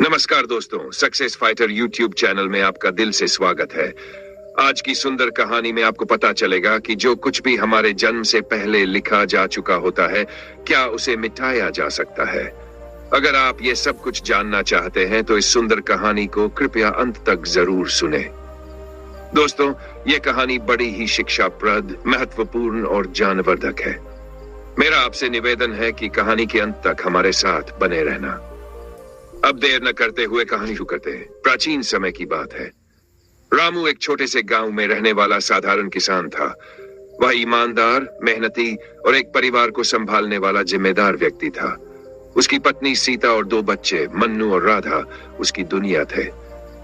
नमस्कार दोस्तों, success fighter YouTube channel में आपका दिल से स्वागत है। आज की सुंदर कहानी में आपको पता चलेगा कि जो कुछ भी हमारे जन्म से पहले लिखा जा चुका होता है, क्या उसे मिटाया जा सकता है। अगर आप ये सब कुछ जानना चाहते हैं तो इस सुंदर कहानी को कृपया अंत तक जरूर सुने। दोस्तों, ये कहानी बड़ी ही शिक्षाप्रद, महत्वपूर्ण और ज्ञानवर्धक है। मेरा आपसे निवेदन है कि कहानी के अंत तक हमारे साथ बने रहना। अब देर न करते हुए कहानी शुरू करते हैं। प्राचीन समय की बात है। रामू एक छोटे से गांव में रहने वाला साधारण किसान था। वह ईमानदार, मेहनती और एक परिवार को संभालने वाला जिम्मेदार व्यक्ति था। उसकी पत्नी सीता और 2 बच्चे मन्नू और राधा उसकी दुनिया थे।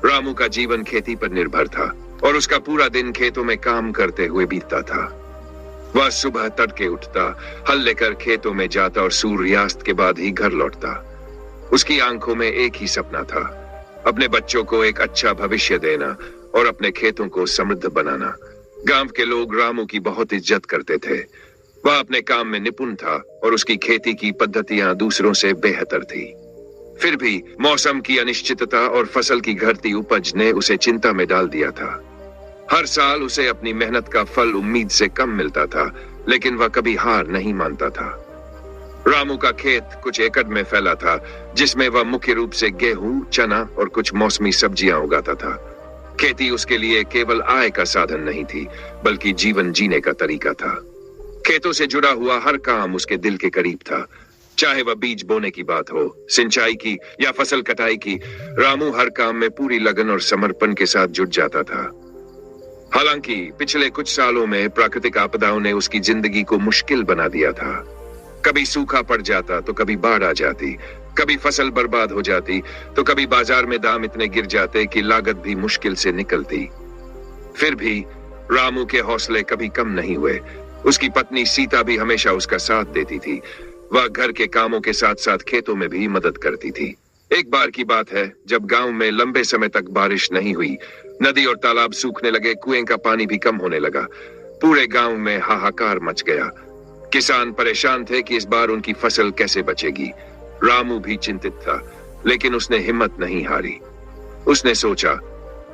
रामू का जीवन खेती पर निर्भर था और उसका पूरा दिन खेतों में काम करते हुए बीतता था। वह सुबह तड़के उठता, हल लेकर खेतों में जाता और सूर्यास्त के बाद ही घर लौटता। उसकी आंखों में एक ही सपना था, अपने बच्चों को एक अच्छा भविष्य देना और अपने खेतों को समृद्ध बनाना। गांव के लोग रामू की बहुत इज्जत करते थे। वह अपने काम में निपुण था और उसकी खेती की पद्धतियां दूसरों से बेहतर थी। फिर भी मौसम की अनिश्चितता और फसल की घटती उपज ने उसे चिंता में डाल दिया था। हर साल उसे अपनी मेहनत का फल उम्मीद से कम मिलता था, लेकिन वह कभी हार नहीं मानता था। रामू का खेत कुछ एकड़ में फैला था, जिसमें वह मुख्य रूप से गेहूं, चना और कुछ मौसमी सब्जियां उगाता था। खेती उसके लिए केवल आय का साधन नहीं थी, बल्कि जीवन जीने का तरीका था। खेतों से जुड़ा हुआ हर काम उसके दिल के करीब था। चाहे वह बीज बोने की बात हो, सिंचाई की या फसल कटाई की, रामू हर काम में पूरी लगन और समर्पण के साथ जुट जाता था। हालांकि पिछले कुछ सालों में प्राकृतिक आपदाओं ने उसकी जिंदगी को मुश्किल बना दिया था। कभी सूखा पड़ जाता तो कभी बाढ़ आ जाती, कभी फसल बर्बाद हो जाती तो कभी बाजार में दाम इतने गिर जाते कि लागत भी मुश्किल से निकलती। फिर भी रामू के हौसले कभी कम नहीं हुए। उसकी पत्नी सीता भी हमेशा उसका साथ देती थी। वह घर के कामों के साथ साथ खेतों में भी मदद करती थी। एक बार की बात है, जब गांव में लंबे समय तक बारिश नहीं हुई, नदी और तालाब सूखने लगे, कुएं का पानी भी कम होने लगा। पूरे गांव में हाहाकार मच गया। किसान परेशान थे कि इस बार उनकी फसल कैसे बचेगी। रामू भी चिंतित था, लेकिन उसने हिम्मत नहीं हारी। उसने सोचा,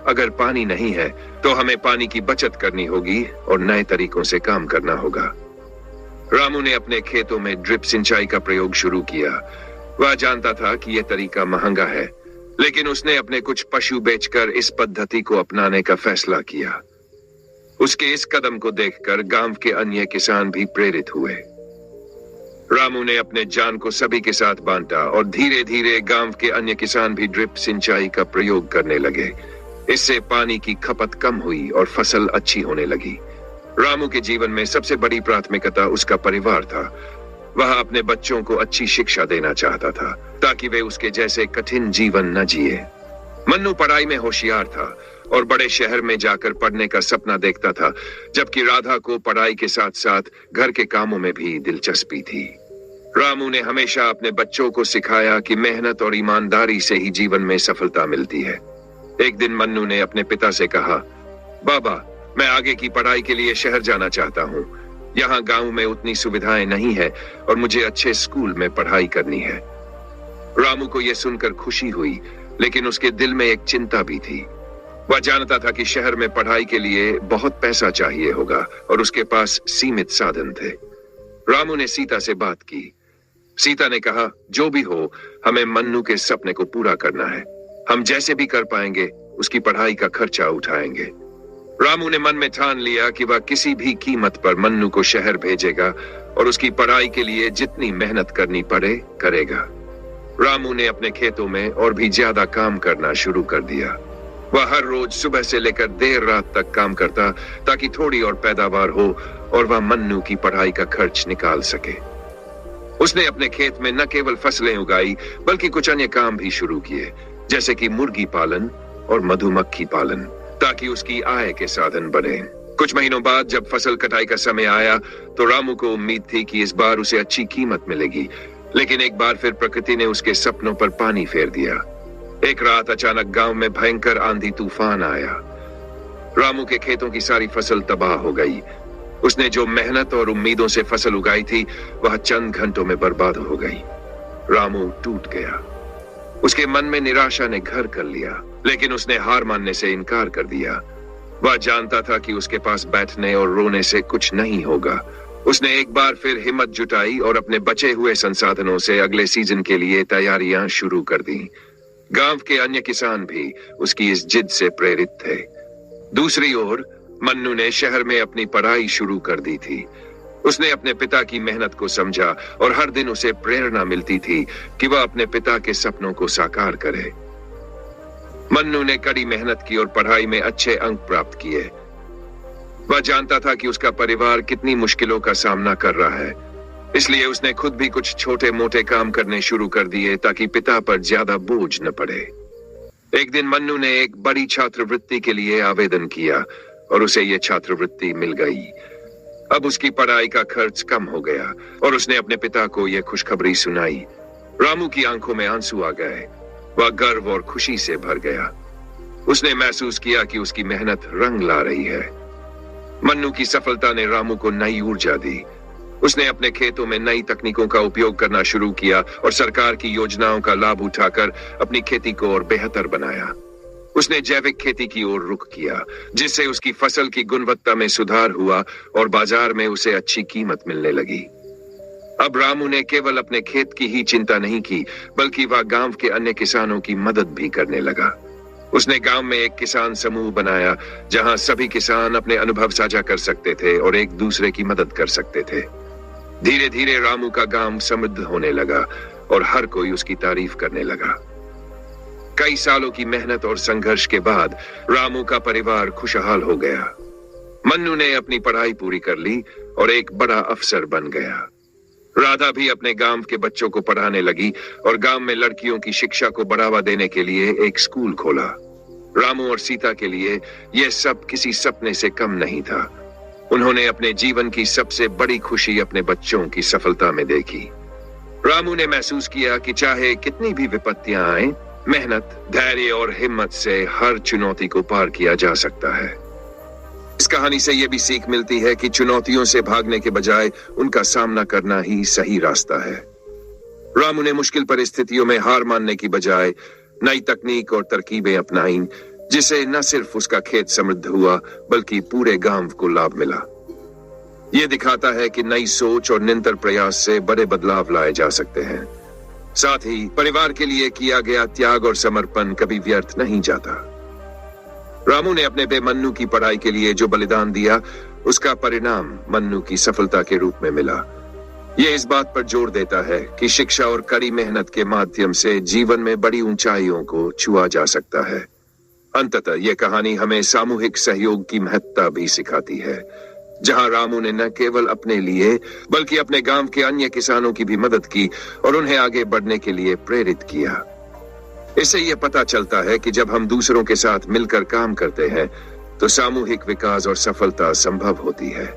अगर पानी नहीं है तो हमें पानी की बचत करनी होगी और नए तरीकों से काम करना होगा। रामू ने अपने खेतों में ड्रिप सिंचाई का प्रयोग शुरू किया। वह जानता था कि यह तरीका महंगा है, लेकिन उसने अपने कुछ पशु बेचकर इस पद्धति को अपनाने का फैसला किया। उसके इस कदम को देखकर गांव के अन्य किसान भी प्रेरित हुए। रामू ने अपने जान को सभी के साथ बांटा और धीरे धीरे गांव के अन्य किसान भी ड्रिप सिंचाई का प्रयोग करने लगे। इससे पानी की खपत कम हुई और फसल अच्छी होने लगी। रामू के जीवन में सबसे बड़ी प्राथमिकता उसका परिवार था। वह अपने बच्चों को अच्छी शिक्षा देना चाहता था, ताकि वे उसके जैसे कठिन जीवन न जिए। मन्नू पढ़ाई में होशियार था और बड़े शहर में जाकर पढ़ने का सपना देखता था, जबकि राधा को पढ़ाई के साथ साथ घर के कामों में भी दिलचस्पी थी। रामू ने हमेशा अपने बच्चों को सिखाया कि मेहनत और ईमानदारी से ही जीवन में सफलता मिलती है। एक दिन मन्नू ने अपने पिता से कहा, बाबा, मैं आगे की पढ़ाई के लिए शहर जाना चाहता हूँ। यहाँ गांव में उतनी सुविधाएं नहीं है और मुझे अच्छे स्कूल में पढ़ाई करनी है। रामू को यह सुनकर खुशी हुई, लेकिन उसके दिल में एक चिंता भी थी। वह जानता था कि शहर में पढ़ाई के लिए बहुत पैसा चाहिए होगा और उसके पास सीमित साधन थे। रामू ने सीता से बात की। सीता ने कहा, जो भी हो, हमें मन्नू के सपने को पूरा करना है। हम जैसे भी कर पाएंगे उसकी पढ़ाई का खर्चा उठाएंगे। रामू ने मन में ठान लिया कि वह किसी भी कीमत पर मन्नू को शहर भेजेगा और उसकी पढ़ाई के लिए जितनी मेहनत करनी पड़े करेगा। रामू ने अपने खेतों में और भी ज्यादा काम करना शुरू कर दिया। वह हर रोज सुबह से लेकर देर रात तक काम करता, ताकि थोड़ी और पैदावार हो और वह मन्नू की पढ़ाई का खर्च निकाल सके। उसने अपने खेत में न केवल फसलें उगाई, बल्कि कुछ अन्य काम भी शुरू किए, जैसे कि मुर्गी पालन और मधुमक्खी पालन, ताकि उसकी आय के साधन बने। कुछ महीनों बाद जब फसल कटाई का समय आया, तो रामू को उम्मीद थी कि इस बार उसे अच्छी कीमत मिलेगी, लेकिन एक बार फिर प्रकृति ने उसके सपनों पर पानी फेर दिया। एक रात अचानक गांव में भयंकर आंधी तूफान आया। रामू के खेतों की सारी फसल तबाह हो गई। उसने जो मेहनत और उम्मीदों से फसल उगाई थी, वह चंद घंटों में बर्बाद हो गई। रामू टूट गया। उसके मन में निराशा ने घर कर लिया, लेकिन उसने हार मानने से इनकार कर दिया। वह जानता था कि उसके पास बैठने और रोने से कुछ नहीं होगा। उसने एक बार फिर हिम्मत जुटाई और अपने बचे हुए संसाधनों से अगले सीजन के लिए तैयारियां शुरू कर दी। गांव के अन्य किसान भी उसकी इस जिद से प्रेरित थे। दूसरी ओर मन्नू ने शहर में अपनी पढ़ाई शुरू कर दी थी। उसने अपने पिता की मेहनत को समझा और हर दिन उसे प्रेरणा मिलती थी कि वह अपने पिता के सपनों को साकार करे। मन्नू ने कड़ी मेहनत की और पढ़ाई में अच्छे अंक प्राप्त किए। वह जानता था कि उसका परिवार कितनी मुश्किलों का सामना कर रहा है, इसलिए उसने खुद भी कुछ छोटे मोटे काम करने शुरू कर दिए ताकि पिता पर ज्यादा बोझ न पड़े। एक दिन मन्नू ने एक बड़ी छात्रवृत्ति के लिए आवेदन किया और उसे यह छात्रवृत्ति मिल गई। अब उसकी पढ़ाई का खर्च कम हो गया और उसने अपने पिता को यह खुशखबरी सुनाई। रामू की आंखों में आंसू आ गए। वह गर्व और खुशी से भर गया। उसने महसूस किया कि उसकी मेहनत रंग ला रही है। मन्नू की सफलता ने रामू को नई ऊर्जा दी। उसने अपने खेतों में नई तकनीकों का उपयोग करना शुरू किया और सरकार की योजनाओं का लाभ उठाकर अपनी खेती को और बेहतर बनाया। उसने जैविक खेती की ओर रुख किया, जिससे उसकी फसल की गुणवत्ता में सुधार हुआ और बाजार में उसे अच्छी कीमत मिलने लगी। अब रामू ने केवल अपने खेत की ही चिंता नहीं की, बल्कि वह गांव के अन्य किसानों की मदद भी करने लगा। उसने गांव में एक किसान समूह बनाया, जहां सभी किसान अपने अनुभव साझा कर सकते थे और एक दूसरे की मदद कर सकते थे। धीरे धीरे रामू का गांव समृद्ध होने लगा और हर कोई उसकी तारीफ करने लगा। कई सालों की मेहनत और संघर्ष के बाद रामू का परिवार खुशहाल हो गया। मन्नू ने अपनी पढ़ाई पूरी कर ली और एक बड़ा अफसर बन गया। राधा भी अपने गांव के बच्चों को पढ़ाने लगी और गांव में लड़कियों की शिक्षा को बढ़ावा देने के लिए एक स्कूल खोला। रामू और सीता के लिए यह सब किसी सपने से कम नहीं था। उन्होंने अपने जीवन की सबसे बड़ी खुशी अपने बच्चों की सफलता में देखी। रामू ने महसूस किया कि चाहे कितनी भी विपत्तियां आए, मेहनत, धैर्य और हिम्मत से हर चुनौती को पार किया जा सकता है। इस कहानी से यह भी सीख मिलती है कि चुनौतियों से भागने के बजाय उनका सामना करना ही सही रास्ता है। रामू ने मुश्किल परिस्थितियों में हार मानने की बजाय नई तकनीक और तरकीबें अपनाई, जिससे न सिर्फ उसका खेत समृद्ध हुआ, बल्कि पूरे गांव को लाभ मिला। यह दिखाता है कि नई सोच और निरंतर प्रयास से बड़े बदलाव लाए जा सकते हैं। साथ ही परिवार के लिए किया गया त्याग और समर्पण कभी व्यर्थ नहीं जाता। रामू ने अपने पे मन्नू की पढ़ाई के लिए जो बलिदान दिया, उसका परिणाम मन्नू की सफलता के रूप में मिला। यह इस बात पर जोर देता है कि शिक्षा और कड़ी मेहनत के माध्यम से जीवन में बड़ी ऊंचाइयों को छुआ जा सकता है। अंततः यह कहानी हमें सामूहिक सहयोग की महत्ता भी सिखाती है, जहां रामू ने न केवल अपने लिए बल्कि अपने गांव के अन्य किसानों की भी मदद की और उन्हें आगे बढ़ने के लिए प्रेरित किया। इससे यह पता चलता है कि जब हम दूसरों के साथ मिलकर काम करते हैं, तो सामूहिक विकास और सफलता संभव होती है।